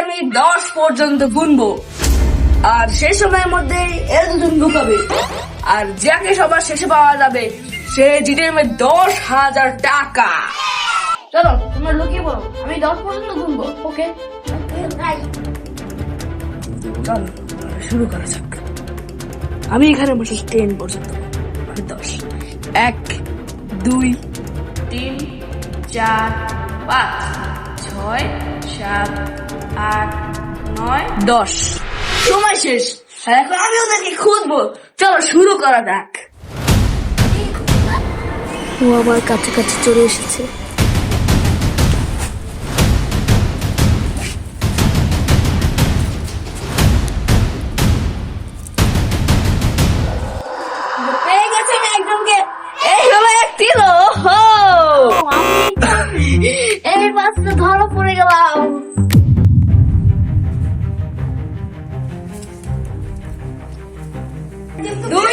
আমি 10 পর্যন্ত গুনবো, আর সেই সময়ের মধ্যে এর দুজন লুকাবে, আর যাকে সবার শেষে পাওয়া যাবে সে জিতে নেবে 10,000 টাকা। চলো তোমরা লুকিয়ে পড়ো, আমি 10 পর্যন্ত গুনবো। ওকে, চলো শুরু করা যাক। আমি এখানে বসে 10 পর্যন্ত, 10, 1, 2, 3, 4, 5, 6, 7, 8, 9, 10। সময় শেষ, আর এখন আমি ওদেরকে খুঁজবো। চলো শুরু করা যাক। ও আমার কাছাকাছি চলে এসেছে। পেয়ে গেছে আমি একজনকে। এই হলো এক ছিল। এই মাত্র ধরা পড়ে গেলাম। দুই